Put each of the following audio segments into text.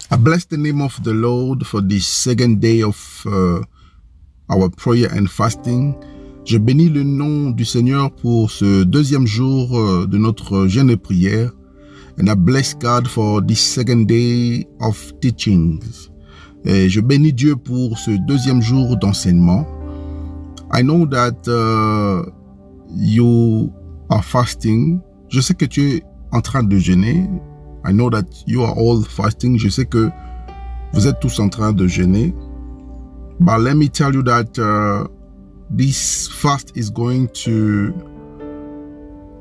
I bless the name of the Lord for this second day of our prayer and fasting. Je bénis le nom du Seigneur pour ce deuxième jour de notre jeûne et prière. And I bless God for this second day of teachings. Et je bénis Dieu pour ce deuxième jour d'enseignement. I know that you are fasting. Je sais que tu es en train de jeûner. I know that you are all fasting. Je sais que vous êtes tous en train de jeûner. But let me tell you that this fast is going to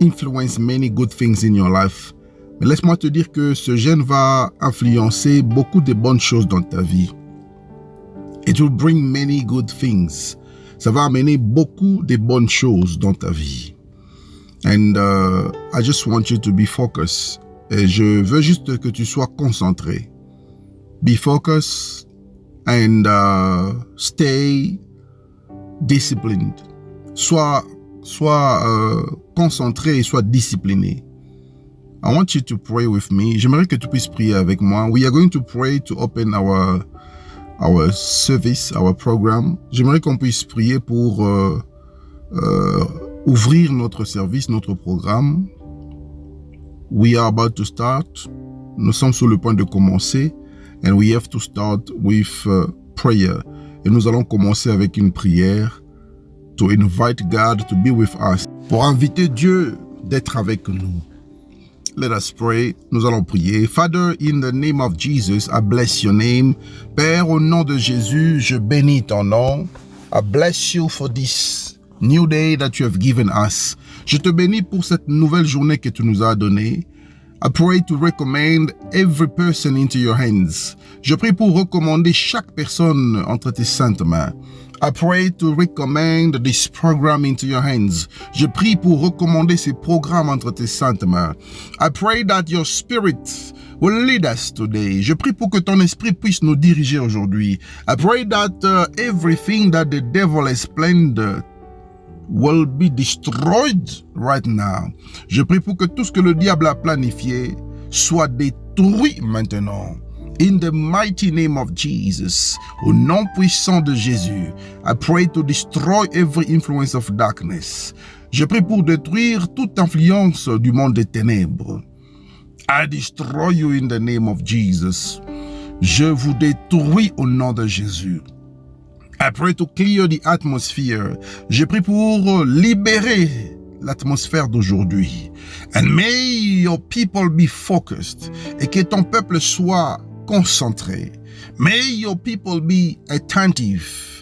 influence many good things in your life. Mais laisse-moi te dire que ce jeûne va influencer beaucoup de bonnes choses dans ta vie. It will bring many good things. Ça va amener beaucoup de bonnes choses dans ta vie. And I just want you to be focused. Et je veux juste que tu sois concentré. Be focused and stay disciplined. Sois concentré et sois discipliné. I want you to pray with me. J'aimerais que tu puisses prier avec moi. We are going to pray to open our service, our program. J'aimerais qu'on puisse prier pour ouvrir notre service, notre programme. We are about to start. Nous sommes sur le point de commencer. And we have to start with prayer. Et nous allons commencer avec une prière. To invite God to be with us. Pour inviter Dieu d'être avec nous. Let us pray. Nous allons prier. Father, in the name of Jesus, I bless your name. Père, au nom de Jésus, je bénis ton nom. I bless you for this new day that you have given us. Je te bénis pour cette nouvelle journée que tu nous as donnée. I pray to recommend every person into your hands. Je prie pour recommander chaque personne entre tes saintes mains. I pray to recommend this program into your hands. Je prie pour recommander ces programmes entre tes saintes mains. I pray that your spirit will lead us today. Je prie pour que ton esprit puisse nous diriger aujourd'hui. I pray that everything that the devil has planned will be destroyed right now. Je prie pour que tout ce que le diable a planifié soit détruit maintenant. In the mighty name of Jesus, au nom puissant de Jésus, I pray to destroy every influence of darkness. Je prie pour détruire toute influence du monde des ténèbres. I destroy you in the name of Jesus. Je vous détruis au nom de Jésus. I pray to clear the atmosphere. Je prie pour libérer l'atmosphère d'aujourd'hui. And may your people be focused. Et que ton peuple soit concentré. May your people be attentive.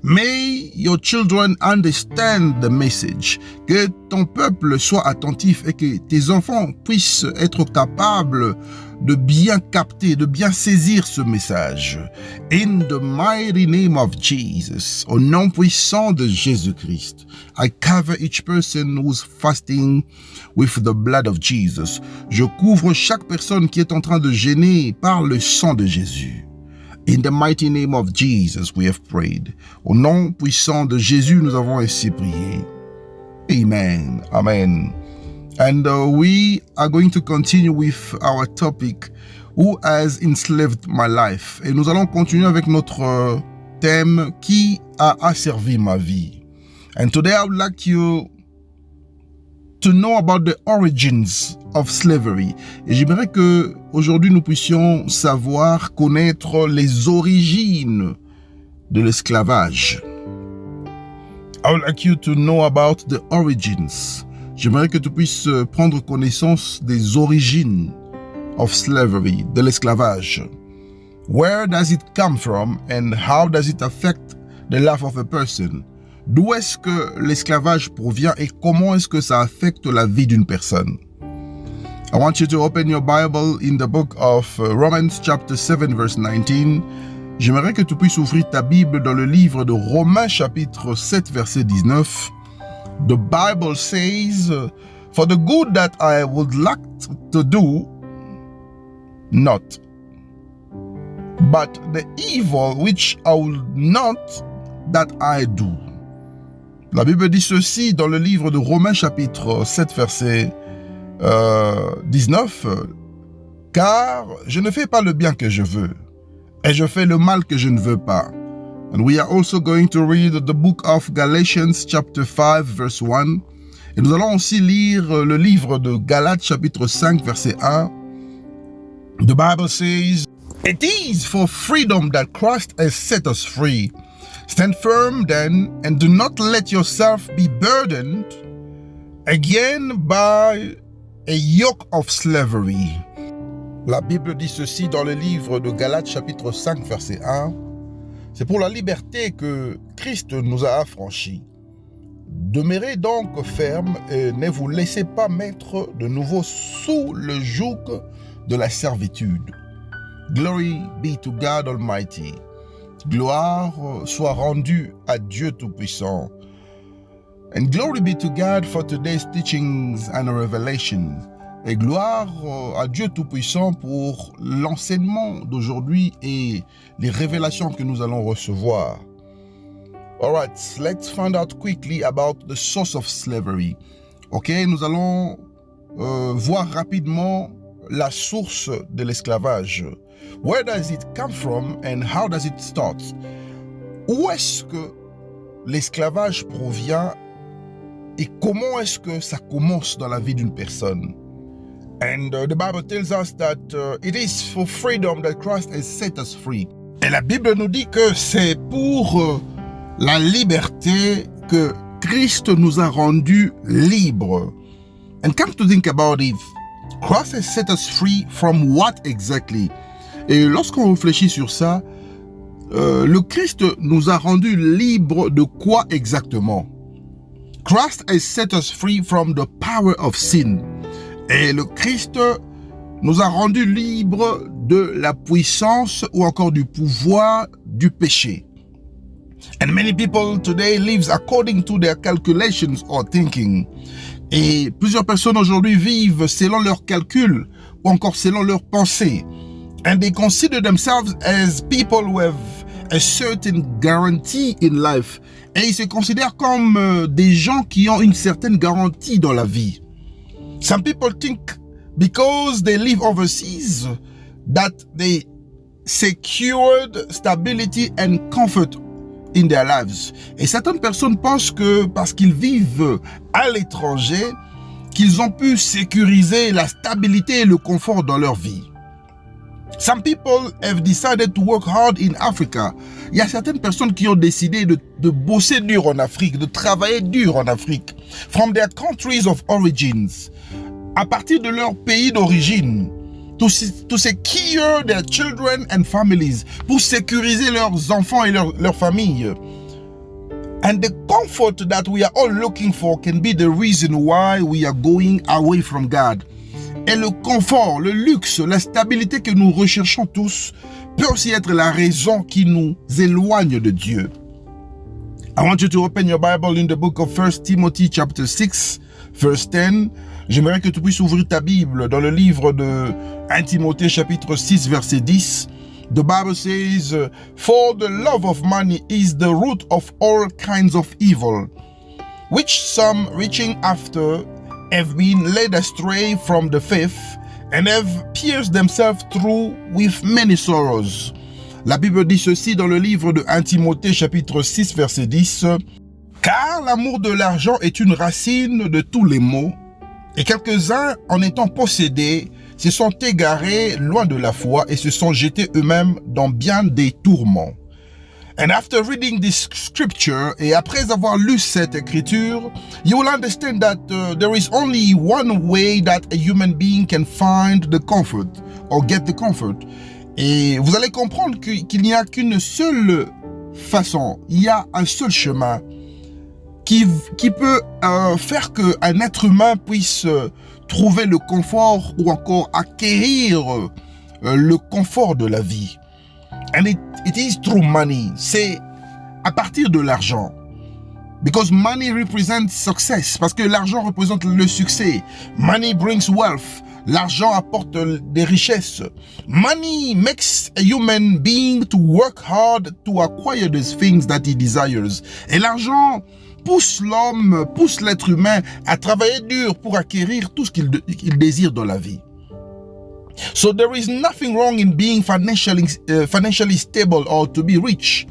May your children understand the message. Que ton peuple soit attentif et que tes enfants puissent être capables de bien capter, de bien saisir ce message. In the mighty name of Jesus, au nom puissant de Jésus-Christ, I cover each person who's fasting with the blood of Jesus. Je couvre chaque personne qui est en train de jeûner par le sang de Jésus. In the mighty name of Jesus, we have prayed. Au nom puissant de Jésus, nous avons ainsi prié. Amen. Amen. And we are going to continue with our topic, Who has enslaved my life? Et nous allons continuer avec notre thème, Qui a asservi ma vie? And today I would like you to know about the origins of slavery. Et j'aimerais que aujourd'hui nous puissions savoir, connaître les origines de l'esclavage. I would like you to know about the origins. J'aimerais que tu puisses prendre connaissance des origines of slavery, de l'esclavage. Where does it come from and how does it affect the life of a person? D'où est-ce que l'esclavage provient et comment est-ce que ça affecte la vie d'une personne? I want you to open your Bible in the book of Romans chapter 7 verse 19. J'aimerais que tu puisses ouvrir ta Bible dans le livre de Romains chapitre 7 verset 19. The Bible says, for the good that I would like to do, not, but the evil which I would not, that I do. La Bible dit ceci dans le livre de Romains chapitre 7 verset 19. Car je ne fais pas le bien que je veux, et je fais le mal que je ne veux pas. And we are also going to read the book of Galatians chapter 5 verse 1. Et nous allons aussi lire le livre de Galates chapitre 5 verset 1. The Bible says, "It is for freedom that Christ has set us free. Stand firm then, and do not let yourself be burdened again by a yoke of slavery." La Bible dit ceci dans le livre de Galates chapitre 5 verset 1. C'est pour la liberté que Christ nous a affranchis. Demeurez donc fermes et ne vous laissez pas mettre de nouveau sous le joug de la servitude. Glory be to God Almighty. Gloire soit rendue à Dieu Tout-Puissant. And glory be to God for today's teachings and revelation. Et gloire à Dieu Tout-Puissant pour l'enseignement d'aujourd'hui et les révélations que nous allons recevoir. Alright, let's find out quickly about the source of slavery. Ok, nous allons voir rapidement la source de l'esclavage. Where does it come from and how does it start? Où est-ce que l'esclavage provient et comment est-ce que ça commence dans la vie d'une personne? And the Bible tells us that it is for freedom that Christ has set us free. Et la Bible nous dit que c'est pour la liberté que Christ nous a rendus libres. And come to think about it, Christ has set us free from what exactly? Et lorsqu'on réfléchit sur ça, le Christ nous a rendus libres de quoi exactement? Christ has set us free from the power of sin. Et le Christ nous a rendus libres de la puissance ou encore du pouvoir du péché. And many people today live according to their calculations or thinking. Et plusieurs personnes aujourd'hui vivent selon leurs calculs ou encore selon leurs pensées. And they consider themselves as people who have a certain guarantee in life. Et ils se considèrent comme des gens qui ont une certaine garantie dans la vie. Some people think because they live overseas that they secured stability and comfort in their lives. Et certaines personnes pensent que parce qu'ils vivent à l'étranger, qu'ils ont pu sécuriser la stabilité et le confort dans leur vie. Some people have decided to work hard in Africa. Il y a certaines personnes qui ont décidé de bosser dur en Afrique, de travailler dur en Afrique, from their countries of origins, à partir de leur pays d'origine, to secure their children and families, pour sécuriser leurs enfants et leurs familles. And the comfort that we are all looking for can be the reason why we are going away from God. Et le confort, le luxe, la stabilité que nous recherchons tous peut aussi être la raison qui nous éloigne de Dieu. I want you to open your Bible in the book of 1 Timothy chapter 6, verse 10. J'aimerais que tu puisses ouvrir ta Bible dans le livre de 1 Timothée chapitre 6, verset 10. The Bible says, "For the love of money is the root of all kinds of evil, which some reaching after have been led astray from the faith and have pierced themselves through with many sorrows." La Bible dit ceci dans le livre de 1 Timothée chapitre 6 verset 10. Car l'amour de l'argent est une racine de tous les maux, et quelques-uns, en étant possédés, se sont égarés loin de la foi et se sont jetés eux-mêmes dans bien des tourments. And after reading this scripture, et après avoir lu cette écriture, you will understand that there is only one way that a human being can find the comfort or get the comfort. Et vous allez comprendre qu'il n'y a qu'une seule façon, il y a un seul chemin qui peut faire qu'un être humain puisse trouver le confort ou encore acquérir le confort de la vie. And it is through money. C'est à partir de l'argent. Because money represents success. Parce que l'argent représente le succès. Money brings wealth. L'argent apporte des richesses. Money makes a human being to work hard to acquire these things that he desires. Et l'argent pousse l'homme, pousse l'être humain à travailler dur pour acquérir tout ce qu'il désire dans la vie. So there is nothing wrong in being financially stable or to be rich.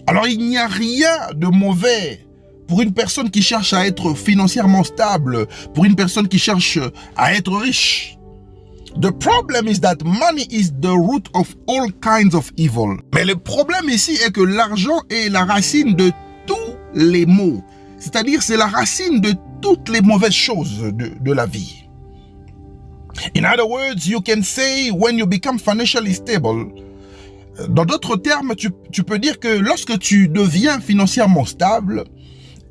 Alors il n'y a rien de mauvais pour une personne qui cherche à être financièrement stable, pour une personne qui cherche à être riche. The problem is that money is the root of all kinds of evil. Mais le problème ici est que l'argent est la racine de tous les maux. C'est-à-dire c'est la racine de toutes les mauvaises choses de la vie. In other words, you can say when you become financially stable, dans d'autres termes, tu peux dire que lorsque tu deviens financièrement stable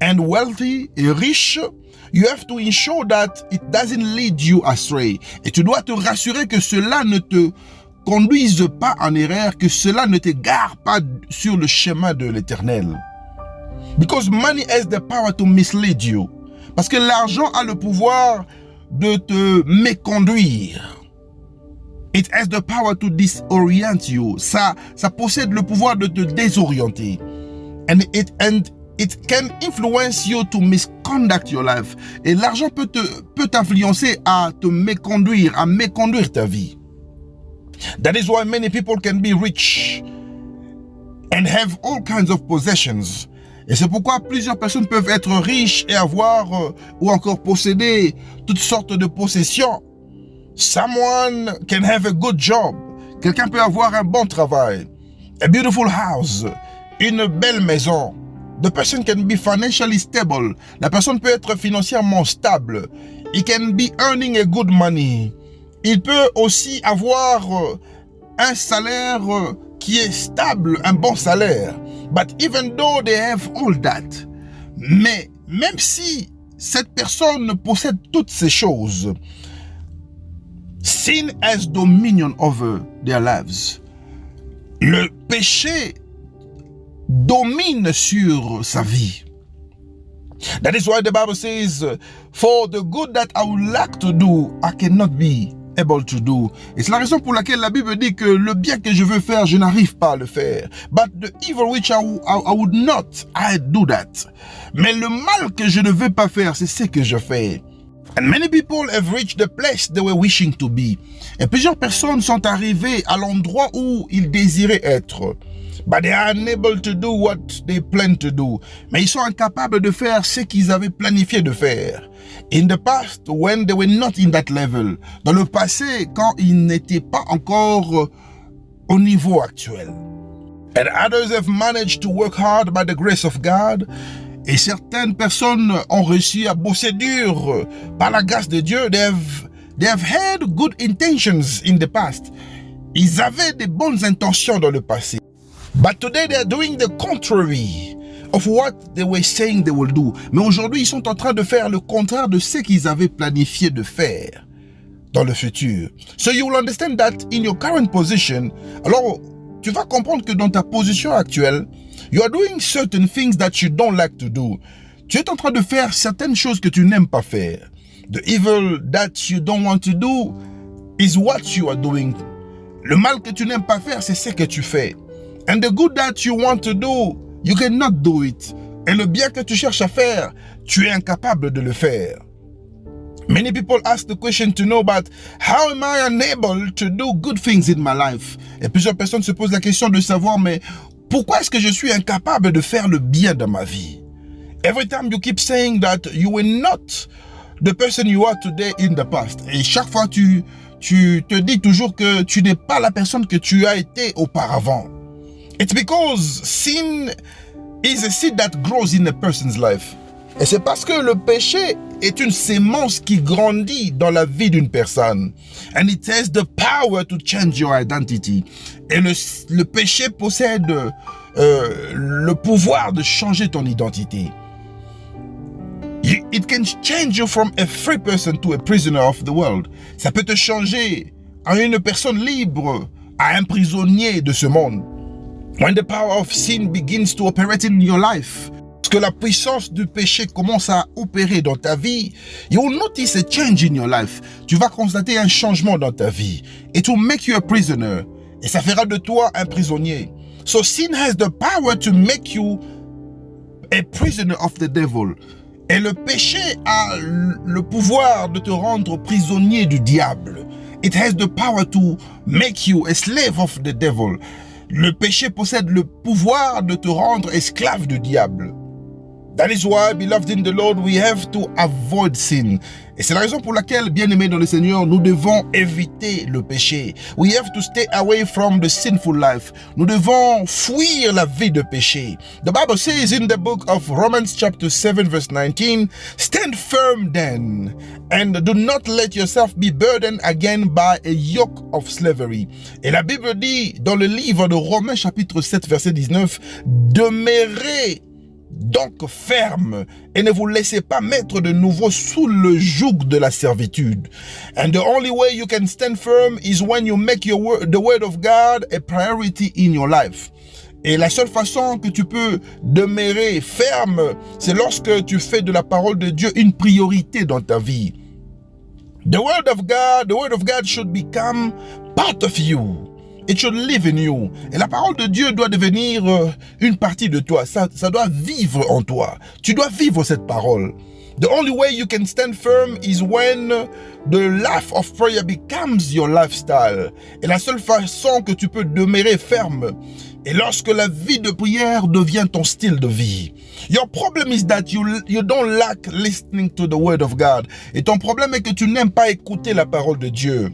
and wealthy et riche, you have to ensure that it doesn't lead you astray. Et tu dois te rassurer que cela ne te conduise pas en erreur, que cela ne t'égare pas sur le chemin de l'éternel. Because money has the power to mislead you. Parce que l'argent a le pouvoir de te méconduire. It has the power to disorient you. Ça possède le pouvoir de te désorienter. And it can influence you to misconduct your life. Et l'argent peut t'influencer à te méconduire, à méconduire ta vie. That is why many people can be rich and have all kinds of possessions. Et c'est pourquoi plusieurs personnes peuvent être riches et avoir ou encore posséder toutes sortes de possessions. Someone can have a good job. Quelqu'un peut avoir un bon travail. A beautiful house. Une belle maison. The person can be financially stable. La personne peut être financièrement stable. He can be earning a good money. Il peut aussi avoir un salaire qui est stable, un bon salaire. But even though they have all that, mais même si cette personne possède toutes ces choses, sin has dominion over their lives. Le péché domine sur sa vie. That is why the Bible says, for the good that I would like to do, I cannot be able to do. Et c'est la raison pour laquelle la Bible dit que le bien que je veux faire, je n'arrive pas à le faire. But the evil which I would not, I do that. Mais le mal que je ne veux pas faire, c'est ce que je fais. And many people have reached the place they were wishing to be. Et plusieurs personnes sont arrivées à l'endroit où ils désiraient être. But they are unable to do what they plan to do. Mais ils sont incapables de faire ce qu'ils avaient planifié de faire. In the past, when they were not in that level. Dans le passé, quand ils n'étaient pas encore au niveau actuel. And others have managed to work hard by the grace of God. Et certaines personnes ont réussi à bosser dur par la grâce de Dieu. They have had good intentions in the past. Ils avaient de bonnes intentions dans le passé. But today they are doing the contrary of what they were saying they will do. Mais aujourd'hui, ils sont en train de faire le contraire de ce qu'ils avaient planifié de faire dans le futur. So you will understand that in your current position, alors tu vas comprendre que dans ta position actuelle, you are doing certain things that you don't like to do. Tu es en train de faire certaines choses que tu n'aimes pas faire. The evil that you don't want to do is what you are doing. Le mal que tu n'aimes pas faire, c'est ce que tu fais. And the good that you want to do, you cannot do it. Et le bien que tu cherches à faire, tu es incapable de le faire. Many people ask the question to know about how am I unable to do good things in my life? Et plusieurs personnes se posent la question de savoir, mais pourquoi est-ce que je suis incapable de faire le bien dans ma vie? Every time you keep saying that you were not the person you are today in the past. Et chaque fois tu te dis toujours que tu n'es pas la personne que tu as été auparavant. It's because sin is a seed that grows in a person's life. Et c'est parce que le péché est une sémence qui grandit dans la vie d'une personne. And it has the power to change your identity. Et le péché possède le pouvoir de changer ton identité. It can change you from a free person to a prisoner of the world. Ça peut te changer en une personne libre à un prisonnier de ce monde. When the power of sin begins to operate in your life, lorsque la puissance du péché commence à opérer dans ta vie, you will notice a change in your life. Tu vas constater un changement dans ta vie. It will make you a prisoner. Et ça fera de toi un prisonnier. So sin has the power to make you a prisoner of the devil. Et le péché a le pouvoir de te rendre prisonnier du diable. It has the power to make you a slave of the devil. Le péché possède le pouvoir de te rendre esclave du diable. That is why, beloved in the Lord, we have to avoid sin. Et c'est la raison pour laquelle, bien-aimés dans le Seigneur, nous devons éviter le péché. We have to stay away from the sinful life. Nous devons fuir la vie de péché. The Bible says in the book of Romans chapter 7 verse 19, stand firm then, and do not let yourself be burdened again by a yoke of slavery. Et la Bible dit dans le livre de Romains chapitre 7 verset 19, demeurez donc ferme et ne vous laissez pas mettre de nouveau sous le joug de la servitude. And the only way you can stand firm is when you make the word of God a priority in your life. Et la seule façon que tu peux demeurer ferme, c'est lorsque tu fais de la parole de Dieu une priorité dans ta vie. The word of God should become part of you. It should live in you. Et la parole de Dieu doit devenir une partie de toi. Ça doit vivre en toi. Tu dois vivre cette parole. The only way you can stand firm is when the life of prayer becomes your lifestyle. Et la seule façon que tu peux demeurer ferme est lorsque la vie de prière devient ton style de vie. Your problem is that you don't like listening to the word of God. Et ton problème est que tu n'aimes pas écouter la parole de Dieu.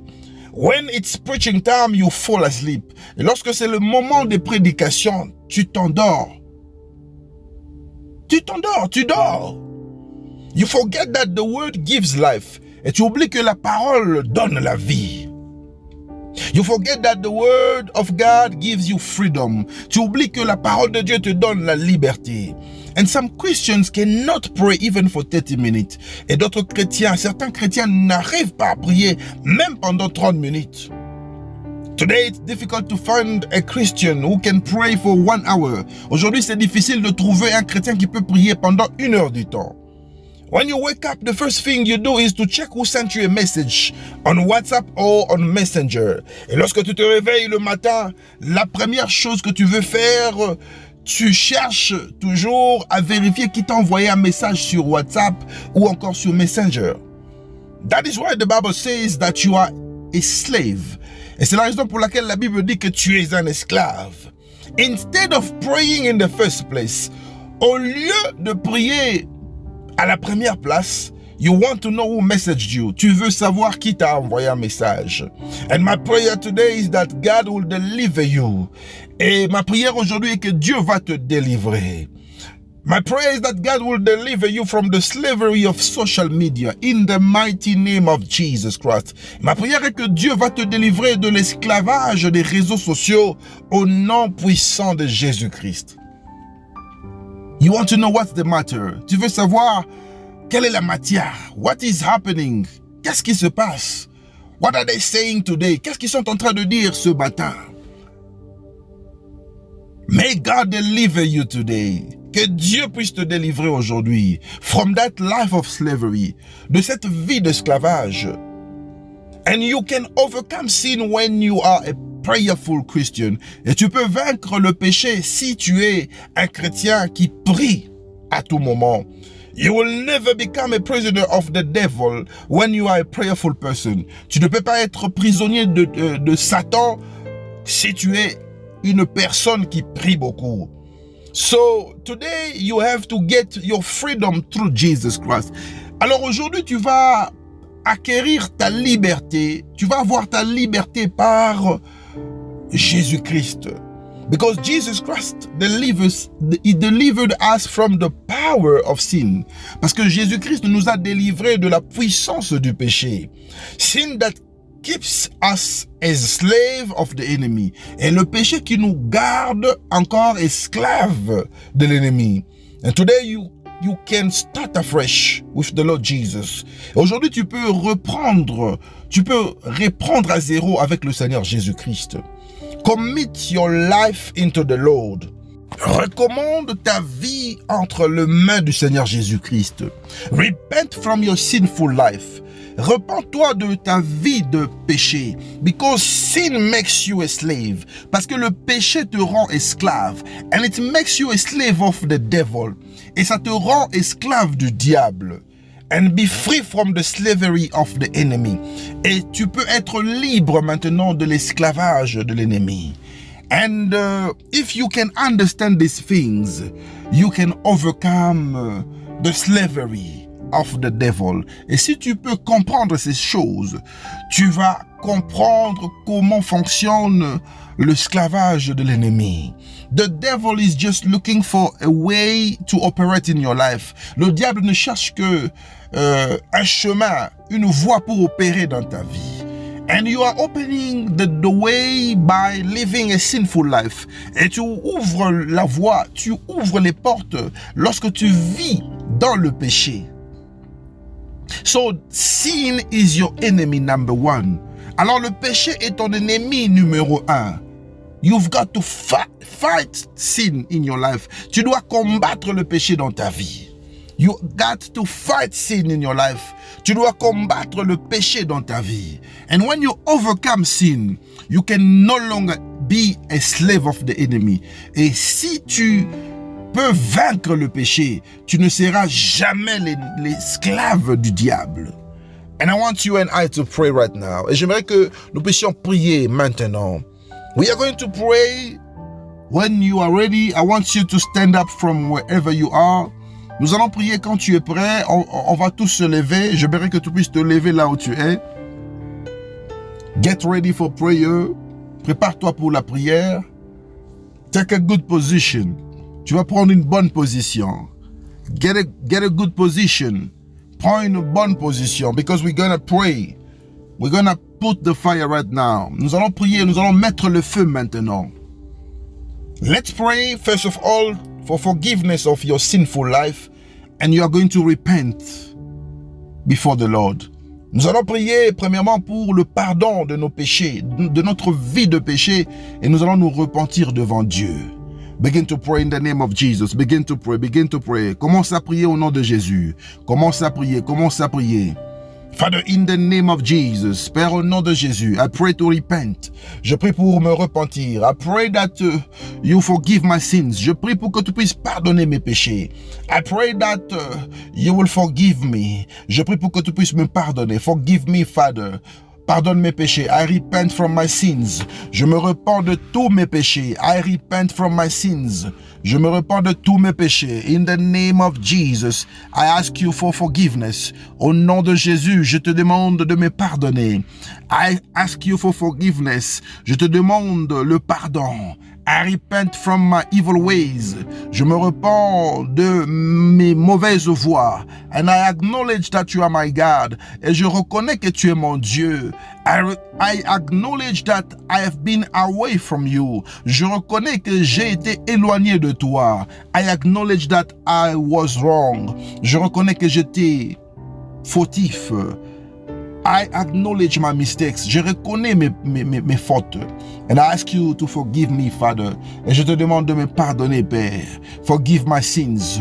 When it's preaching time, you fall asleep. Et lorsque c'est le moment de prédication, tu t'endors. Tu dors. You forget that the word gives life. Et tu oublies que la parole donne la vie. You forget that the word of God gives you freedom. Tu oublies que la parole de Dieu te donne la liberté. And some Christians cannot pray even for 30 minutes. Et certains chrétiens n'arrivent pas à prier même pendant 30 minutes. Today it's difficult to find a Christian who can pray for 1 hour. Aujourd'hui, c'est difficile de trouver un chrétien qui peut prier pendant 1 heure du temps. When you wake up, the first thing you do is to check who sent you a message on WhatsApp or on Messenger. Et lorsque tu te réveilles le matin, la première chose que tu veux faire, tu cherches toujours à vérifier qui t'a envoyé un message sur WhatsApp ou encore sur Messenger. That is why the Bible says that you are a slave. Et c'est la raison pour laquelle la Bible dit que tu es un esclave. Instead of praying in the first place, au lieu de prier à la première place, you want to know who messaged you. Tu veux savoir qui t'a envoyé un message. And my prayer today is that God will deliver you. Et ma prière aujourd'hui est que Dieu va te délivrer. My prayer is that God will deliver you from the slavery of social media in the mighty name of Jesus Christ. Ma prière est que Dieu va te délivrer de l'esclavage des réseaux sociaux au nom puissant de Jésus-Christ. You want to know what's the matter? Tu veux savoir quelle est la matière? What is happening? Qu'est-ce qui se passe? What are they saying today? Qu'est-ce qu'ils sont en train de dire ce matin? May God deliver you today. Que Dieu puisse te délivrer aujourd'hui from that life of slavery, de cette vie d'esclavage. And you can overcome sin when you are a prayerful Christian. Et tu peux vaincre le péché si tu es un chrétien qui prie à tout moment. You will never become a prisoner of the devil when you are a prayerful person. Tu ne peux pas être prisonnier de Satan si tu es une personne qui prie beaucoup. So today you have to get your freedom through Jesus Christ. Alors aujourd'hui tu vas acquérir ta liberté. Tu vas avoir ta liberté par Jésus-Christ. Because Jesus Christ delivered us from the power of sin. Parce que Jésus-Christ nous a délivrés de la puissance du péché. Sin that keeps us as slave of the enemy. Et le péché qui nous garde encore esclaves de l'ennemi. And today you can start afresh with the Lord Jesus. Aujourd'hui, tu peux reprendre à zéro avec le Seigneur Jésus-Christ. Commit your life into the Lord. Recommande ta vie entre les mains du Seigneur Jésus-Christ. Repent from your sinful life. Repens-toi de ta vie de péché. Because sin makes you a slave. Parce que le péché te rend esclave. And it makes you a slave of the devil. Et ça te rend esclave du diable. and be free from the slavery of the enemy. Et tu peux être libre maintenant de l'esclavage de l'ennemi. And if you can understand these things, you can overcome the slavery of the devil. Et si tu peux comprendre ces choses, tu vas comprendre comment fonctionne l'esclavage de l'ennemi. The devil is just looking for a way to operate in your life. Le diable ne cherche que un chemin, une voie pour opérer dans ta vie. And you are opening the way by living a sinful life. Et tu ouvres la voie, tu ouvres les portes lorsque tu vis dans le péché. So, sin is your enemy number one. Alors le péché est ton ennemi numéro un. You've got to fight sin in your life. Tu dois combattre le péché dans ta vie. You got to fight sin in your life. Tu dois combattre le péché dans ta vie. And when you overcome sin, you can no longer be a slave of the enemy. Et si tu peux vaincre le péché, tu ne seras jamais l'esclave du diable. And I want you and I to pray right now. Et j'aimerais que nous puissions prier maintenant. We are going to pray. When you are ready, I want you to stand up from wherever you are. Nous allons prier quand tu es prêt. On va tous se lever. J'aimerais que tu puisses te lever là où tu es. Get ready for prayer. Prépare-toi pour la prière. Take a good position. Tu vas prendre une bonne position. Get a good position. Prends une bonne position because we're gonna pray. We're gonna put the fire right now. Nous allons prier, nous allons mettre le feu maintenant. Let's pray first of all for forgiveness of your sinful life, and you are going to repent before the Lord. Nous allons prier premièrement pour le pardon de nos péchés, de notre vie de péché, et nous allons nous repentir devant Dieu. Begin to pray in the name of Jesus. Begin to pray, begin to pray. Commence à prier au nom de Jésus. Commence à prier, commence à prier. Father, in the name of Jesus, Père, au nom de Jésus, I pray to repent. Je prie pour me repentir. I pray that you forgive my sins. Je prie pour que tu puisses pardonner mes péchés. I pray that you will forgive me. Je prie pour que tu puisses me pardonner. Forgive me, Father. Pardonne mes péchés. I repent from my sins. Je me repens de tous mes péchés. I repent from my sins. Je me repens de tous mes péchés. In the name of Jesus, I ask you for forgiveness. Au nom de Jésus, je te demande de me pardonner. I ask you for forgiveness. Je te demande le pardon. I repent from my evil ways. Je me repens de mes mauvaises voies. And I acknowledge that you are my God. Et je reconnais que tu es mon Dieu. I acknowledge that I have been away from you. Je reconnais que j'ai été éloigné de toi. I acknowledge that I was wrong. Je reconnais que j'étais fautif. I acknowledge my mistakes. Je reconnais mes fautes. And I ask you to forgive me, Father. Et je te demande de me pardonner, Père. Forgive my sins.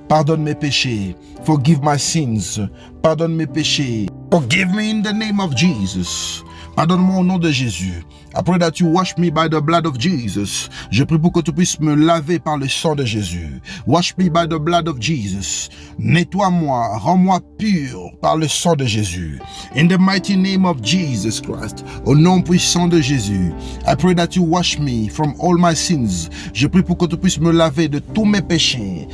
Pardonne mes péchés. Forgive my sins. Pardonne mes péchés. Forgive me in the name of Jesus. Pardonne-moi au nom de Jésus. I pray that you wash me by the blood of Jesus. Je prie pour que tu puisses me laver par le sang de Jésus. Wash me by the blood of Jesus. Nettoie-moi, rends-moi pur par le sang de Jésus. In the mighty name of Jesus Christ. Au nom puissant de Jésus. I pray that you wash me from all my sins. Je prie pour que tu puisses me laver de tous mes péchés.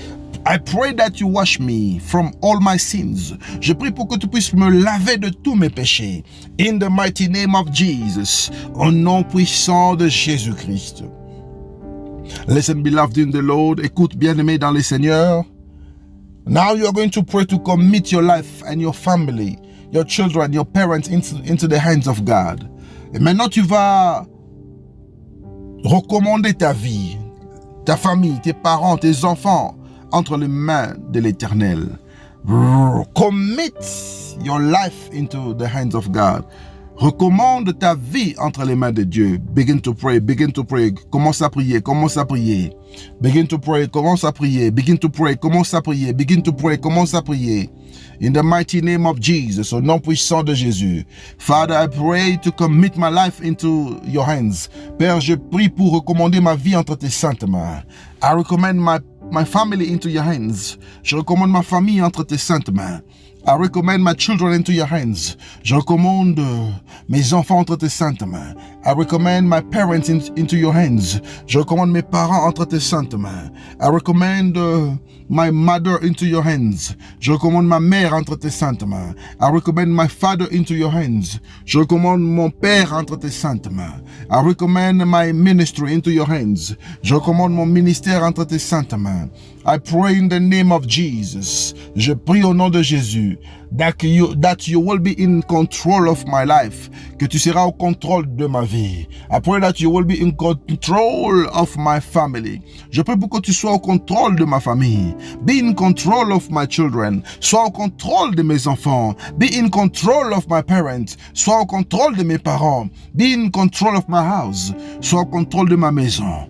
I pray that you wash me from all my sins. Je prie pour que tu puisses me laver de tous mes péchés. In the mighty name of Jesus. Au nom puissant de Jésus-Christ. Listen, beloved in the Lord. Écoute, bien-aimé dans le Seigneur. Now you are going to pray to commit your life and your family, your children, your parents into the hands of God. Et maintenant, tu vas recommander ta vie, ta famille, tes parents, tes enfants entre les mains de l'Éternel. Commit your life into the hands of God. Recommande ta vie entre les mains de Dieu. Begin to pray, begin to pray. Commence à prier, commence à prier. Begin to pray, commence à prier. Begin to pray, commence à prier. Begin to pray, commence à prier. In the mighty name of Jesus, au nom puissant de Jésus. Father, I pray to commit my life into your hands. Père, je prie pour recommander ma vie entre tes saintes mains. I recommend my family into your hands. Je recommande ma famille entre tes saintes mains. I recommend my children into your hands. Je recommande mes enfants entre tes saintes mains. I recommend my parents into your hands. Je recommande mes parents entre tes saintes mains. I recommend my mother into your hands. Je recommande ma mère entre tes saintes mains. I recommend my father into your hands. Je recommande mon père entre tes saintes mains. I recommend my ministry into your hands. Je recommande mon ministère entre tes saintes mains. I pray in the name of Jesus. Je prie au nom de Jésus that you will be in control of my life. Que tu seras au contrôle de ma vie. I pray that you will be in control of my family. Je prie pour que tu sois au contrôle de ma famille. Be in control of my children. Sois au contrôle de mes enfants. Be in control of my parents. Sois au contrôle de mes parents. Be in control of my house. Sois au contrôle de ma maison.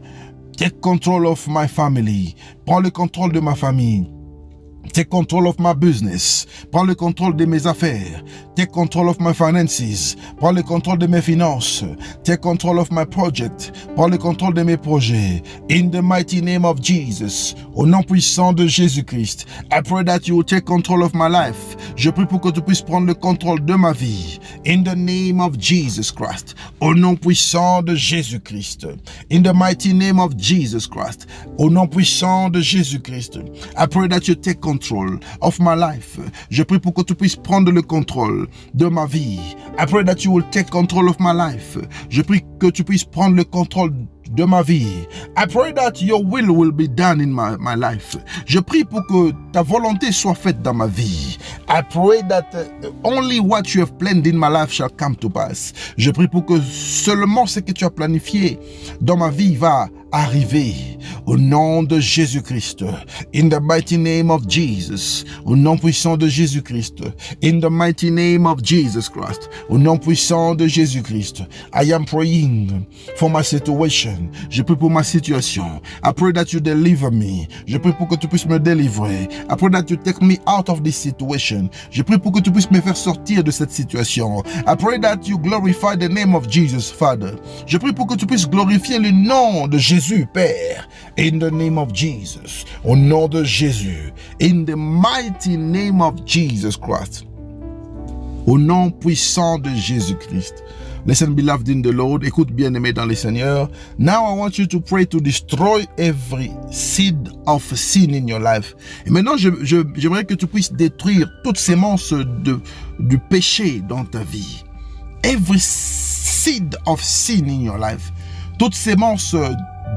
Take control of my family. Prends le contrôle de ma famille. Take control of my business. Prends le contrôle de mes affaires. Take control of my finances. Prends le contrôle de mes finances. Take control of my project. Prends le contrôle de mes projets. In the mighty name of Jesus. Au nom puissant de Jésus-Christ. I pray that you will take control of my life. Je prie pour que tu puisses prendre le contrôle de ma vie. In the name of Jesus Christ. Au nom puissant de Jésus-Christ. In the mighty name of Jesus Christ. Au nom puissant de Jésus-Christ. I pray that you take control of my life. Je prie pour que tu puisses prendre le contrôle de ma vie. I pray that you will take control of my life. Je prie que tu puisses prendre le contrôle de ma vie. I pray that your will be done in my life. Je prie pour que ta volonté soit faite dans ma vie. I pray that only what you have planned in my life shall come to pass. Je prie pour que seulement ce que tu as planifié dans ma vie va arriver. Au nom de Jésus-Christ. In the mighty name of Jesus. Au nom puissant de Jésus-Christ. In the mighty name of Jesus Christ. Au nom puissant de Jésus-Christ. I am praying for my situation. Je prie pour ma situation. I pray that you deliver me. Je prie pour que tu puisses me délivrer. I pray that you take me out of this situation. Je prie pour que tu puisses me faire sortir de cette situation. I pray that you glorify the name of Jesus, Father. Je prie pour que tu puisses glorifier le nom de Jésus, Père. In the name of Jesus. Au nom de Jésus. In the mighty name of Jesus Christ. Au nom puissant de Jésus-Christ. Listen, beloved in the Lord. Écoute, bien-aimé dans le Seigneur. Now I want you to pray to destroy every seed of sin in your life. Et maintenant, j'aimerais que tu puisses détruire toute sémence du péché dans ta vie. Every seed of sin in your life. Toute sémence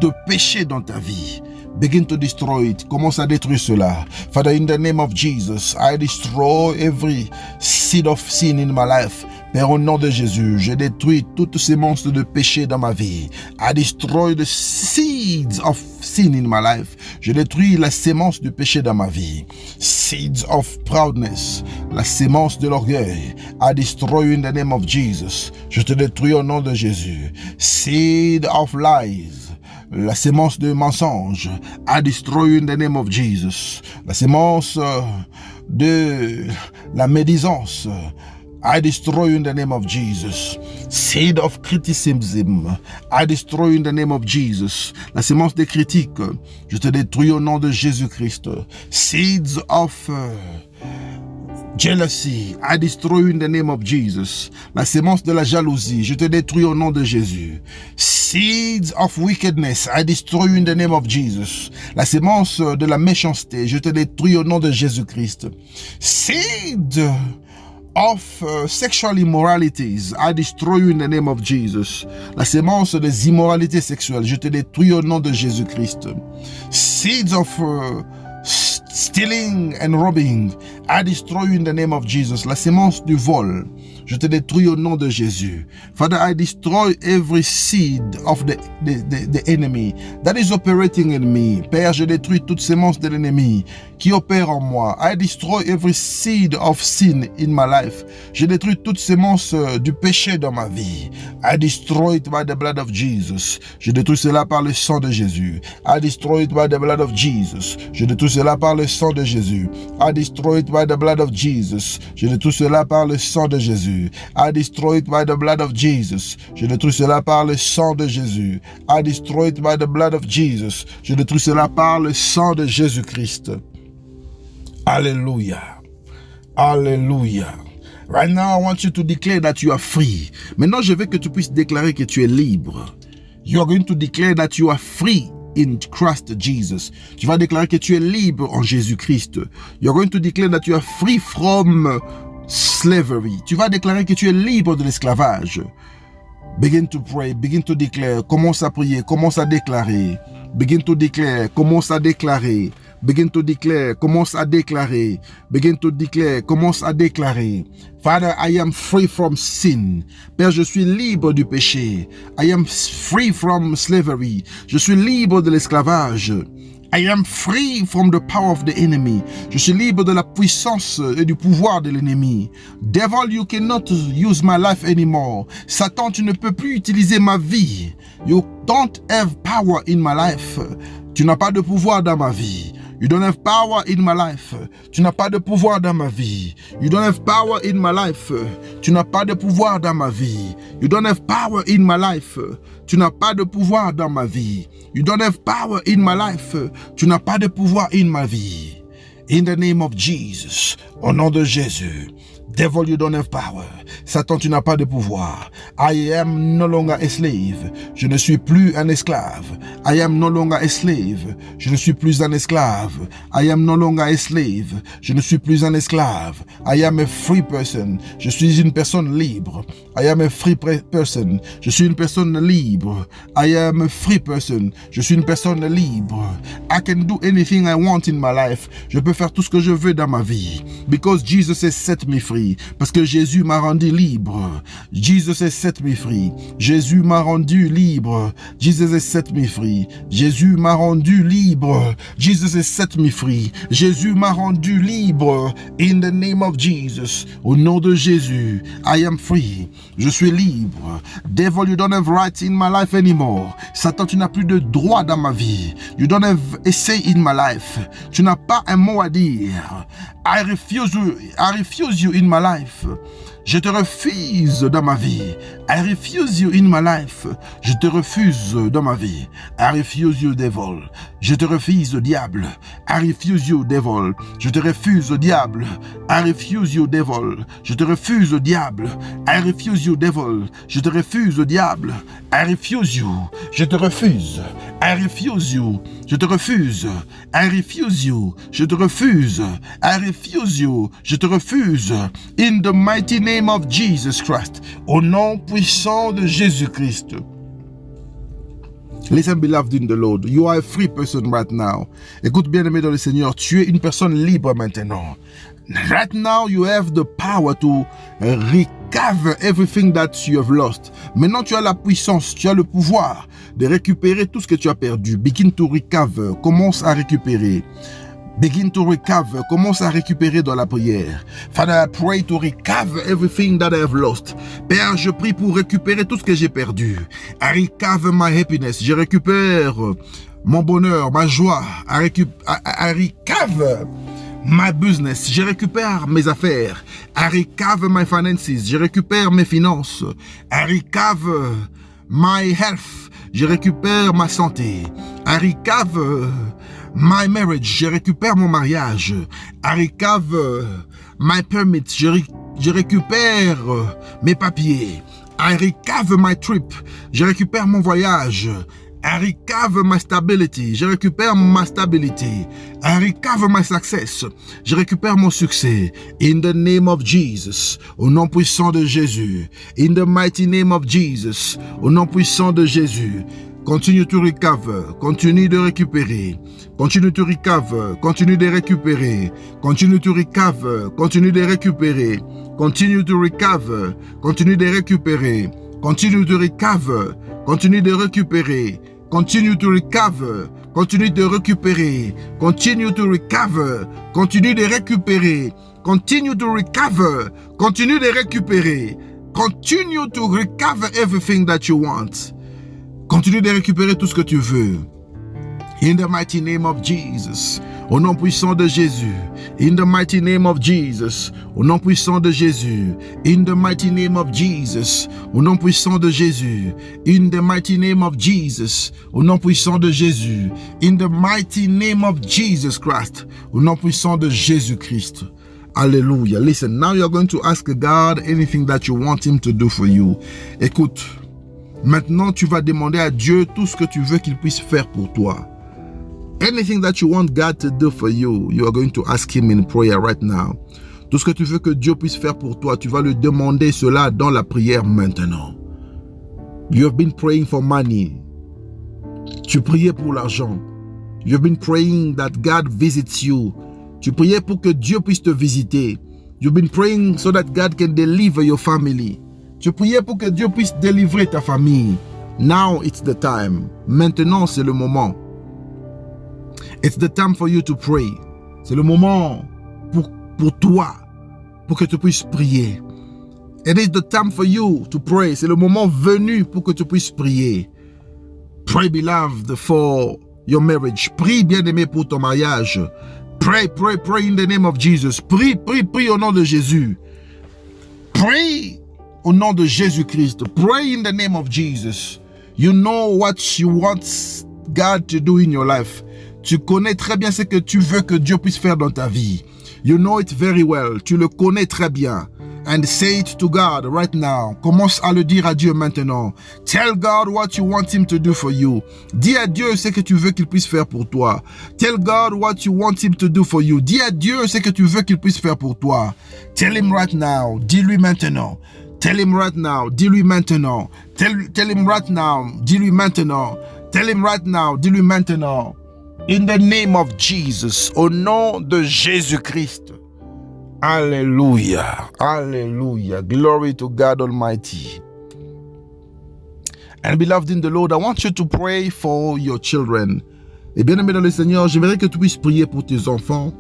de péché dans ta vie. Begin to destroy it. Commence à détruire cela. Father, in the name of Jesus, I destroy every seed of sin in my life. Père, au nom de Jésus, je détruis toutes ces monstres de péché dans ma vie. I destroy the seeds of sin in my life. Je détruis la sémence du péché dans ma vie. Seeds of proudness, la sémence de l'orgueil. I destroy in the name of Jesus. Je te détruis au nom de Jésus. Seed of lies. La sémence de mensonge. I destroy in the name of Jesus. La sémence de la médisance. I destroy in the name of Jesus. Seed of criticism. I destroy in the name of Jesus. La sémence des critiques. Je te détruis au nom de Jésus-Christ. Seeds of jealousy. I destroy in the name of Jesus. La sémence de la jalousie. Je te détruis au nom de Jésus. Seeds of wickedness. I destroy in the name of Jesus. La sémence de la méchanceté. Je te détruis au nom de Jésus-Christ. Seed of sexual immoralities, I destroy you in the name of Jesus. La sémence des immoralités sexuelles, je te détruis au nom de Jésus-Christ. Seeds of stealing and robbing, I destroy you in the name of Jesus. La sémence du vol, je te détruis au nom de Jésus. Father, I destroy every seed of the enemy that is operating in me. Père, je détruis toute sémence de l'ennemi qui opère en moi. I destroy every seed of sin in my life. Je détruis toute sémence du péché dans ma vie. I destroy it by the blood of Jesus. Je détruis cela par le sang de Jésus. I destroy it by the blood of Jesus. Je détruis cela par le sang de Jésus. I destroy it by the blood of Jesus. Je détruis cela par le sang de Jésus. I destroy it by the blood of Jesus. Je détruis cela par le sang de Jésus. I destroy it by the blood of Jesus. Je détruis cela par le sang de Jésus-Christ. Alléluia. Alléluia. Right now, I want you to declare that you are free. Maintenant, je veux que tu puisses déclarer que tu es libre. You are going to declare that you are free in Christ Jesus. Tu vas déclarer que tu es libre en Jésus-Christ. You are going to declare that you are free from slavery. Tu vas déclarer que tu es libre de l'esclavage. Begin to pray, begin to declare. Commence à prier, commence à déclarer. Begin to declare, commence à déclarer. Begin to declare, commence à déclarer. Begin to declare, commence à déclarer. Father, I am free from sin. Père, je suis libre du péché. I am free from slavery. Je suis libre de l'esclavage. I am free from the power of the enemy. Je suis libre de la puissance et du pouvoir de l'ennemi. Devil, you cannot use my life anymore. Satan, tu ne peux plus utiliser ma vie. You don't have power in my life. Tu n'as pas de pouvoir dans ma vie. You don't have power in my life. Tu n'as pas de pouvoir dans ma vie. You don't have power in my life. Tu n'as pas de pouvoir dans ma vie. You don't have power in my life. Tu n'as pas de pouvoir dans ma vie. You don't have power in my life. Tu n'as pas de pouvoir in ma vie. In the name of Jesus. Au nom de Jésus. Devil, you don't have power. Satan, tu n'as pas de pouvoir. I am no longer a slave. Je ne suis plus un esclave. I am no longer a slave. Je ne suis plus un esclave. I am no longer a slave. Je ne suis plus un esclave. I am a free person. Je suis une personne libre. I am a free person. Je suis une personne libre. I am a free person. Je suis une personne libre. I can do anything I want in my life. Je peux faire tout ce que je veux dans ma vie. Because Jesus has set me free. Parce que Jésus m'a rendu libre. Jesus has set me free. Jésus m'a rendu libre. Jesus has set me free. Jésus m'a rendu libre. Jesus has set me free. Jésus m'a rendu libre. In the name of Jesus. Au nom de Jésus. I am free. Je suis libre. Devil, you don't have rights in my life anymore. Satan, tu n'as plus de droit dans ma vie. You don't have a say in my life. Tu n'as pas un mot à dire. I refuse you in my life. Je te refuse dans ma vie. I refuse you in my life. Je te refuse dans ma vie. I refuse you, devil. Je te refuse, diable. I refuse you, devil. Je te refuse, diable. I refuse you, devil. Je te refuse, diable. I refuse you, devil. Je te refuse, diable. I refuse you. Je te refuse. I refuse you. Je te refuse. I refuse you. Je te refuse. I refuse you. Je te refuse. In the mighty name of Jesus Christ. Au nom puissant de Jésus-Christ. Listen, beloved in the Lord, you are a free person right now. Écoute, bien-aimé dans le Seigneur, tu es une personne libre maintenant. Right now, you have the power to recover everything that you have lost. Maintenant, tu as la puissance, tu as le pouvoir de récupérer tout ce que tu as perdu. Begin to recover. Commence à récupérer. Begin to recover. Commence à récupérer dans la prière. Father, I pray to recover everything that I have lost. Père, je prie pour récupérer tout ce que j'ai perdu. I recover my happiness. Je récupère mon bonheur, ma joie. I recover my business. Je récupère mes affaires. I recover my finances. Je récupère mes finances. I recover my health. Je récupère ma santé. I recover my marriage. Je récupère mon mariage. I recover my permit. Je récupère mes papiers. I recover my trip. Je récupère mon voyage. I recover my stability. Je récupère ma stabilité. I recover my success. Je récupère mon succès. In the name of Jesus. Au nom puissant de Jésus. In the mighty name of Jesus. Au nom puissant de Jésus. Continue to recover. Continue de récupérer. Continue to recover. Continue de récupérer. Continue to recover. Continue de récupérer. Continue to recover. Continue de récupérer. Continue to recover. Continue de récupérer. Continue to recover. Continue de récupérer. Continue to recover. Continue de récupérer. Continue to recover. Continue de récupérer. Continue to recover everything that you want. Continue de récupérer tout ce que tu veux. In the mighty name of Jesus. Au nom puissant de Jésus. In the mighty name of Jesus. Au nom puissant de Jésus. In the mighty name of Jesus. Au nom puissant de Jésus. In the mighty name of Jesus. Au nom puissant de Jésus. In the mighty name of Jesus Christ. Au nom puissant de Jésus-Christ. Hallelujah. Listen, now you're going to ask God anything that you want him to do for you. Écoute, maintenant tu vas demander à Dieu tout ce que tu veux qu'il puisse faire pour toi. Anything that you want God to do for you, you are going to ask him in prayer right now. Tout ce que tu veux que Dieu puisse faire pour toi, tu vas lui demander cela dans la prière maintenant. You have been praying for money. Tu priais pour l'argent. You have been praying that God visits you. Tu priais pour que Dieu puisse te visiter. You've been praying so that God can deliver your family. Tu priais pour que Dieu puisse délivrer ta famille. Now it's the time. Maintenant, c'est le moment. It's the time for you to pray. C'est le moment pour toi, pour que tu puisses prier. It is the time for you to pray. C'est le moment venu pour que tu puisses prier. Pray, beloved, for your marriage. Prie, bien-aimé, pour ton mariage. Pray, pray, pray in the name of Jesus. Prie, prie, prie au nom de Jésus. Pray au nom de Jésus-Christ. Pray in the name of Jesus. You know what you want God to do in your life. Tu connais très bien ce que tu veux que Dieu puisse faire dans ta vie. You know it very well. Tu le connais très bien. And say it to God right now. Commence à le dire à Dieu maintenant. Tell God what you want him to do for you. Dis à Dieu ce que tu veux qu'il puisse faire pour toi. Tell God what you want him to do for you. Dis à Dieu ce que tu veux qu'il puisse faire pour toi. Tell him right now. Dis-lui maintenant. Tell him right now. Dis-lui maintenant. Tell him right now. Dis-lui maintenant. Tell him right now. Dis-lui maintenant. In the name of Jesus. Au nom de Jésus-Christ. Hallelujah. Hallelujah. Glory to God Almighty. And beloved in the Lord, I want you to pray for your children. Et bien aimé dans le Seigneur, j'aimerais que tu puisses prier pour tes enfants.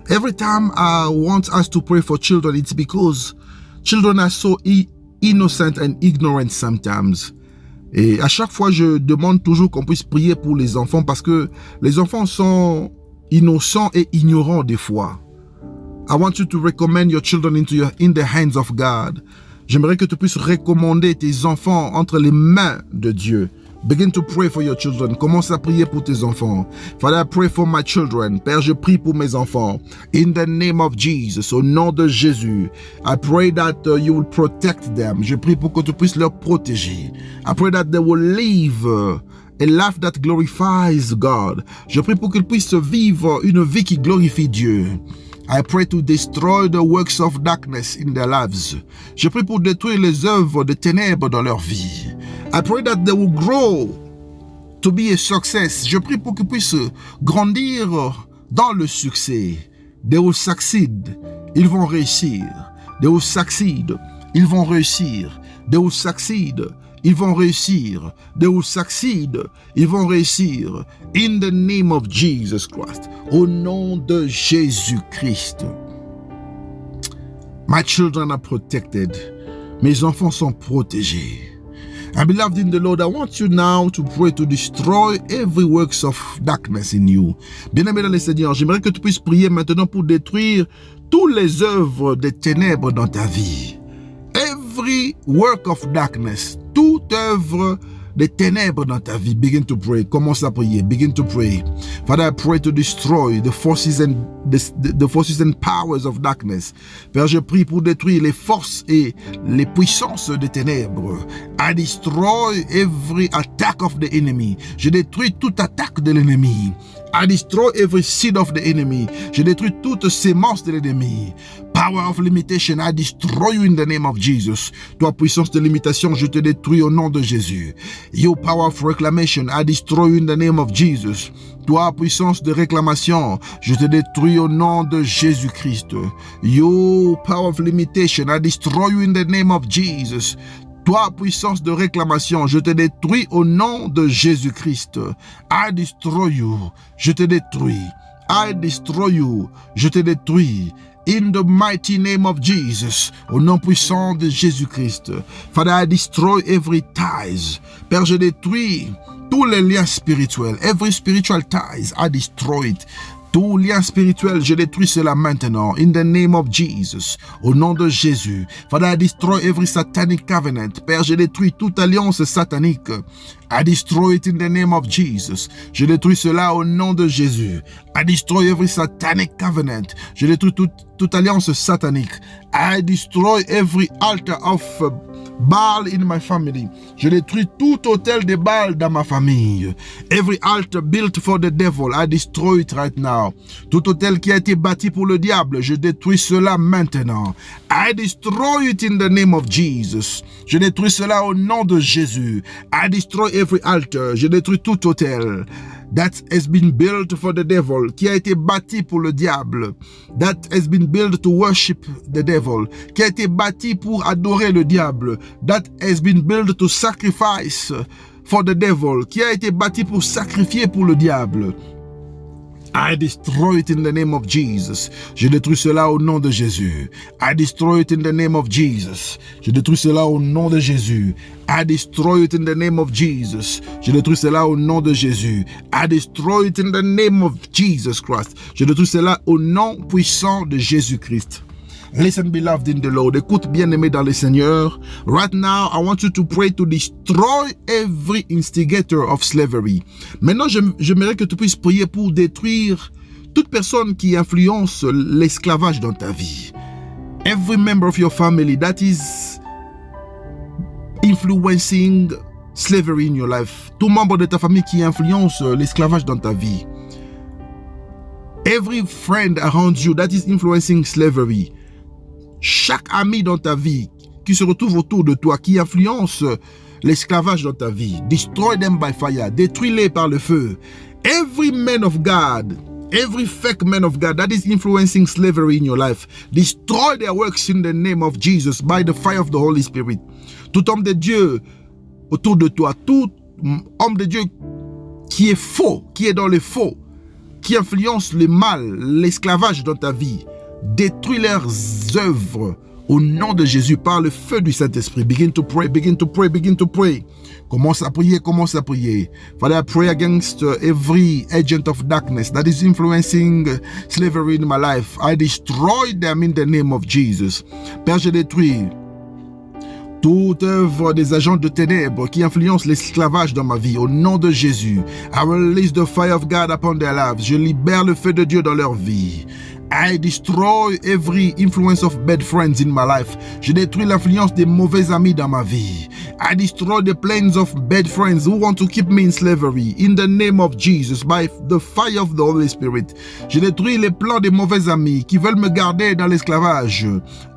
Every time I want us to pray for children, it's because children are so innocent and ignorant sometimes. Et à chaque fois, je demande toujours qu'on puisse prier pour les enfants parce que les enfants sont innocents et ignorants des fois. I want you to recommend your children in the hands of God. J'aimerais que tu puisses recommander tes enfants entre les mains de Dieu. Begin to pray for your children. Commence à prier pour tes enfants. Father, I pray for my children. Père, je prie pour mes enfants. In the name of Jesus, au nom de Jésus, I pray that you will protect them. Je prie pour que tu puisses leur protéger. I pray that they will live a life that glorifies God. Je prie pour qu'ils puissent vivre une vie qui glorifie Dieu. I pray to destroy the works of darkness in their lives. Je prie pour détruire les œuvres de ténèbres dans leur vie. I pray that they will grow to be a success. Je prie pour qu'ils puissent grandir dans le succès. They will succeed. Ils vont réussir. They will succeed. Ils vont réussir. They will succeed. Ils vont réussir. They will succeed. Ils vont réussir. In the name of Jesus Christ. Au nom de Jésus-Christ. My children are protected. Mes enfants sont protégés. And beloved in the Lord, I want you now to pray to destroy every works of darkness in you. Bien-aimé dans le Seigneur, j'aimerais que tu puisses prier maintenant pour détruire toutes les œuvres des ténèbres dans ta vie. Every work of darkness, toute œuvre des ténèbres dans ta vie. Begin to pray. Commence à prier. Begin to pray. Father, I pray to destroy the forces and the forces and powers of darkness. Père, je prie pour détruire les forces et les puissances des ténèbres. I destroy every attack of the enemy. Je détruis toute attaque de l'ennemi. I destroy every seed of the enemy. Je détruis toute sémence de l'ennemi. Power of limitation, I destroy you in the name of Jesus. Toi, puissance de limitation, je te détruis au nom de Jésus. You power of reclamation, I destroy you in the name of Jesus. Toi, puissance de réclamation, je te détruis au nom de Jésus-Christ. You power of limitation, I destroy you in the name of Jesus. Toi, puissance de réclamation, je te détruis au nom de Jésus-Christ. I destroy you, je te détruis. I destroy you, je te détruis. In the mighty name of Jesus, au nom puissant de Jésus-Christ. Father, I destroy every ties. Père, je détruis tous les liens spirituels. Every spiritual ties, I destroy it. Tout lien spirituel, je détruis cela maintenant. In the name of Jesus. Au nom de Jésus. Father, I destroy every satanic covenant. Père, je détruis toute alliance satanique. I destroy it in the name of Jesus. Je détruis cela au nom de Jésus. I destroy every satanic covenant. Je détruis toute alliance satanique. I destroy every altar of Baal in my family. Je détruis tout hôtel de Baal dans ma famille. Every altar built for the devil, I destroy it right now. Tout hôtel qui a été bâti pour le diable, je détruis cela maintenant. I destroy it in the name of Jesus. Je détruis cela au nom de Jésus. I destroy every altar. Je détruis tout hôtel that has been built for the devil, qui a été bâti pour le diable, that has been built to worship the devil, qui a été bâti pour adorer le diable, that has been built to sacrifice for the devil, qui a été bâti pour sacrifier pour le diable. I destroy it in the name of Jesus. Je détruis cela au nom de Jésus. I destroy it in the name of Jesus. Je détruis cela au nom de Jésus. I destroy it in the name of Jesus. Je détruis cela au nom de Jésus. I destroy it in the name of Jesus Christ. Je détruis cela au nom puissant de Jésus-Christ. Listen, beloved in the Lord. Écoute, bien-aimé dans le Seigneur. Right now, I want you to pray to destroy every instigator of slavery. Maintenant, j'aimerais que tu puisses prier pour détruire toute personne qui influence l'esclavage dans ta vie. Every member of your family that is influencing slavery in your life. Tout membre de ta famille qui influence l'esclavage dans ta vie. Every friend around you that is influencing slavery. Chaque ami dans ta vie qui se retrouve autour de toi, qui influence l'esclavage dans ta vie, destroy them by fire, détruis-les par le feu. Every man of God, every fake man of God that is influencing slavery in your life, destroy their works in the name of Jesus by the fire of the Holy Spirit. Tout homme de Dieu autour de toi, tout homme de Dieu qui est faux, qui est dans le faux, qui influence le mal, l'esclavage dans ta vie, détruis leurs œuvres au nom de Jésus par le feu du Saint-Esprit. Begin to pray, begin to pray, begin to pray. Commence à prier, commence à prier. Father, I pray against every agent of darkness that is influencing slavery in my life. I destroy them in the name of Jesus. Père, je détruis toute œuvre des agents de ténèbres qui influencent l'esclavage dans ma vie, au nom de Jésus. I release the fire of God upon their lives. Je libère le feu de Dieu dans leur vie. I destroy every influence of bad friends in my life. Je détruis l'influence des mauvais amis dans ma vie. I destroy the plans of bad friends who want to keep me in slavery. In the name of Jesus, by the fire of the Holy Spirit. Je détruis les plans des mauvais amis qui veulent me garder dans l'esclavage.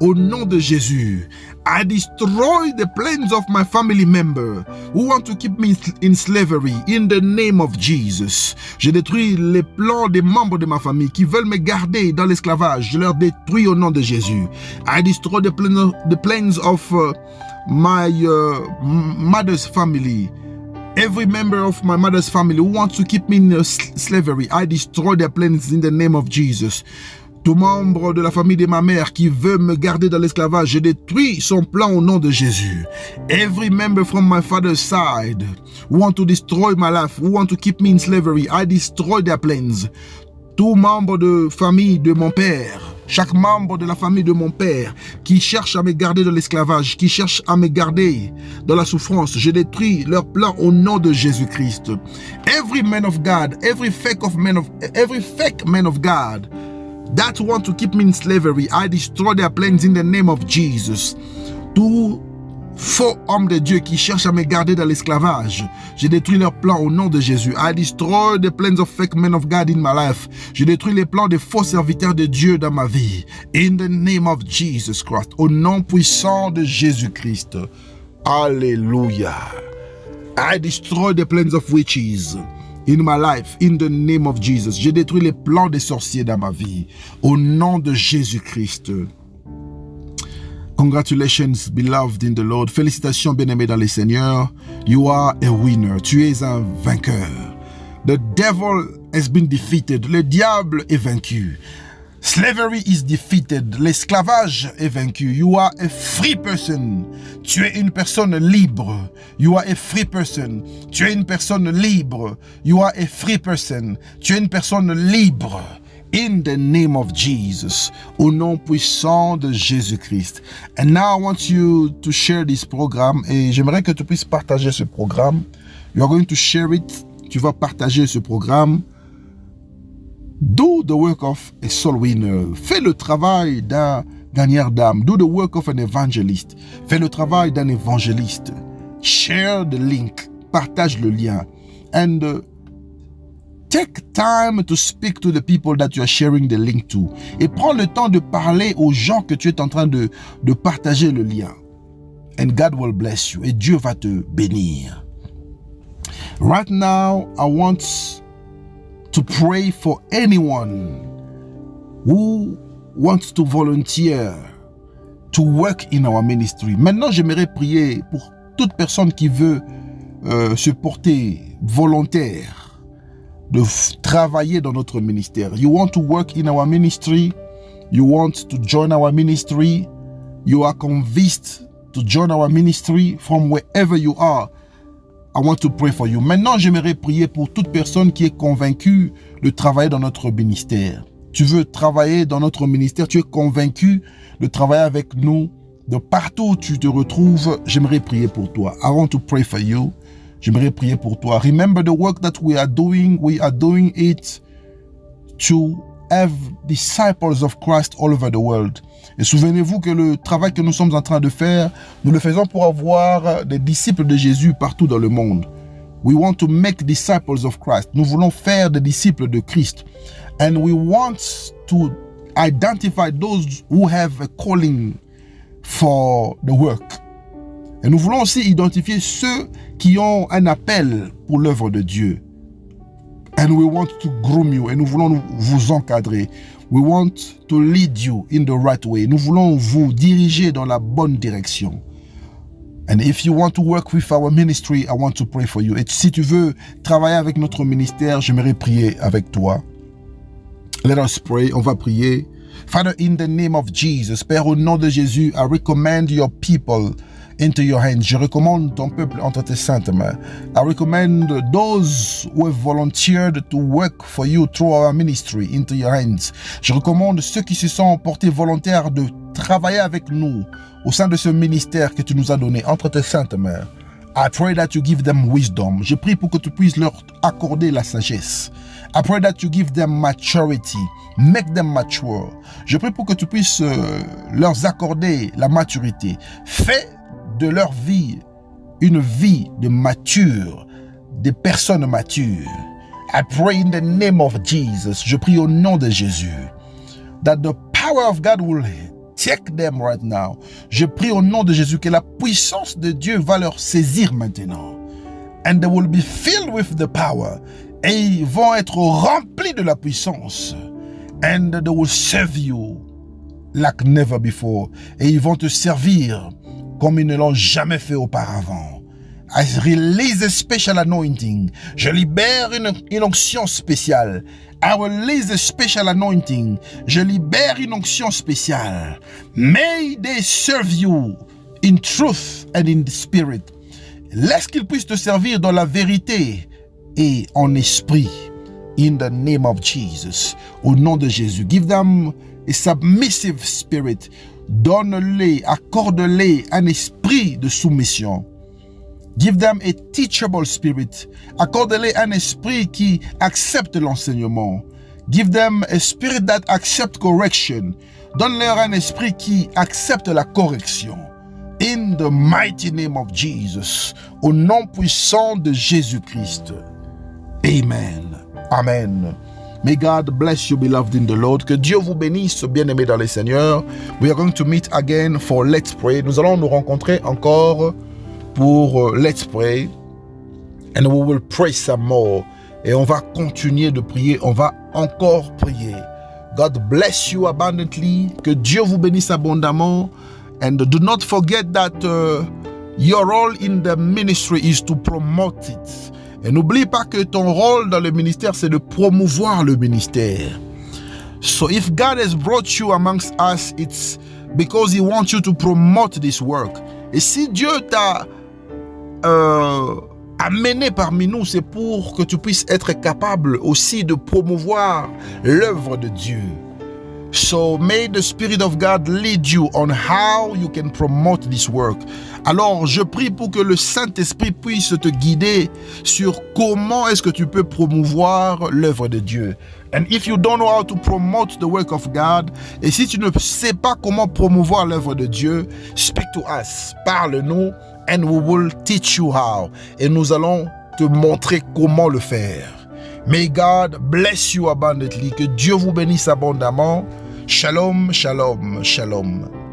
Au nom de Jésus. I destroy the plans of my family member who want to keep me in slavery in the name of Jesus. Je détruis les plans des membres de ma famille qui veulent me garder dans l'esclavage. Je leur détruis au nom de Jésus. I destroy the plans of my mother's family. Every member of my mother's family who wants to keep me in slavery, I destroy their plans in the name of Jesus. Tout membre de la famille de ma mère qui veut me garder dans l'esclavage, je détruis son plan au nom de Jésus. Every member from my father's side who want to destroy my life, who want to keep me in slavery, I destroy their plans. Tout membre de famille de mon père, chaque membre de la famille de mon père qui cherche à me garder dans l'esclavage, qui cherche à me garder dans la souffrance, je détruis leur plan au nom de Jésus-Christ. Every man of God, every fake man of God that want to keep me in slavery, I destroy their plans in the name of Jesus. Tout faux homme de Dieu qui cherche à me garder dans l'esclavage, je détruis leurs plans au nom de Jésus. I destroy the plans of fake men of God in my life. Je détruis les plans des faux serviteurs de Dieu dans ma vie. In the name of Jesus Christ. Au nom puissant de Jésus-Christ. Alléluia. I destroy the plans of witches in my life, in the name of Jesus. Je détruis les plans des sorciers dans ma vie, au nom de Jésus-Christ. Congratulations, beloved in the Lord. Félicitations, bien-aimés dans le Seigneur. You are a winner. Tu es un vainqueur. The devil has been defeated. Le diable est vaincu. Slavery is defeated. L'esclavage est vaincu. You are a free person. Tu es une personne libre. You are a free person. Tu es une personne libre. You are a free person. Tu es une personne libre. In the name of Jesus, au nom puissant de Jésus-Christ. And now I want you to share this program. Et j'aimerais que tu puisses partager ce programme. You are going to share it. Tu vas partager ce programme. Do the work of a soul winner. Fais le travail d'un gagneur d'âme. Do the work of an evangelist. Fais le travail d'un évangéliste. Share the link. Partage le lien. And take time to speak to the people that you are sharing the link to. Et prends le temps de parler aux gens que tu es en train de partager le lien. And God will bless you. Et Dieu va te bénir. Right now, I want to pray for anyone who wants to volunteer to work in our ministry. Maintenant, j'aimerais prier pour toute personne qui veut se porter volontaire de travailler dans notre ministère. You want to work in our ministry? You want to join our ministry? You are convinced to join our ministry from wherever you are? I want to pray for you. Maintenant, j'aimerais prier pour toute personne qui est convaincue de travailler dans notre ministère. Tu veux travailler dans notre ministère, tu es convaincu de travailler avec nous, de partout où tu te retrouves, j'aimerais prier pour toi. I want to pray for you. J'aimerais prier pour toi. Remember the work that we are doing it to have disciples of Christ all over the world. Et souvenez-vous que le travail que nous sommes en train de faire, nous le faisons pour avoir des disciples de Jésus partout dans le monde. We want to make disciples of Christ. Nous voulons faire des disciples de Christ. And we want to identify those who have a calling for the work. Et nous voulons aussi identifier ceux qui ont un appel pour l'œuvre de Dieu. And we want to groom you. Et nous voulons vous encadrer. We want to lead you in the right way. Nous voulons vous diriger dans la bonne direction. And if you want to work with our ministry, I want to pray for you. Et si tu veux travailler avec notre ministère, j'aimerais prier avec toi. Let us pray. On va prier. Father, in the name of Jesus, Père, au nom de Jésus, I recommend your people into your hands. Je recommande ton peuple entre tes saintes mains. I recommend those who have volunteered to work for you through our ministry into your hands. Je recommande ceux qui se sont portés volontaires de travailler avec nous au sein de ce ministère que tu nous as donné entre tes saintes mains. I pray that you give them wisdom. Je prie pour que tu puisses leur accorder la sagesse. I pray that you give them maturity. Make them mature. Je prie pour que tu puisses leur accorder la maturité. Fais de leur vie une vie de mature, des personnes matures. I pray in the name of Jesus. Je prie au nom de Jésus that the power of God will take them right now. Je prie au nom de Jésus que la puissance de Dieu va leur saisir maintenant. And they will be filled with the power. Et ils vont être remplis de la puissance. And they will serve you like never before. Et ils vont te servir comme ils ne l'ont jamais fait auparavant. I release a special anointing. Je libère une onction spéciale. I release a special anointing. Je libère une onction spéciale. May they serve you in truth and in the spirit. Laisse qu'ils puissent te servir dans la vérité et en esprit. In the name of Jesus. Au nom de Jésus. Give them a submissive spirit. Donne-les, accorde-les un esprit de soumission. Give them a teachable spirit. Accorde-les un esprit qui accepte l'enseignement. Give them a spirit that accepts correction. Donne-leur un esprit qui accepte la correction. In the mighty name of Jesus. Au nom puissant de Jésus-Christ. Amen. Amen. May God bless you, beloved in the Lord. Que Dieu vous bénisse, bien-aimés dans le Seigneur. We are going to meet again for Let's Pray. Nous allons nous rencontrer encore pour Let's Pray. And we will pray some more. Et on va continuer de prier. On va encore prier. God bless you abundantly. Que Dieu vous bénisse abondamment. And do not forget that your role in the ministry is to promote it. Et n'oublie pas que ton rôle dans le ministère, c'est de promouvoir le ministère. So if God has brought you amongst us, it's because He wants you to promote this work. Et si Dieu t'a amené parmi nous, c'est pour que tu puisses être capable aussi de promouvoir l'œuvre de Dieu. So may the Spirit of God lead you on how you can promote this work. Alors, je prie pour que le Saint-Esprit puisse te guider sur comment est-ce que tu peux promouvoir l'œuvre de Dieu. And if you don't know how to promote the work of God, et si tu ne sais pas comment promouvoir l'œuvre de Dieu, speak to us, parle-nous, and we will teach you how. Et nous allons te montrer comment le faire. May God bless you abundantly. Que Dieu vous bénisse abondamment. Shalom, shalom, shalom.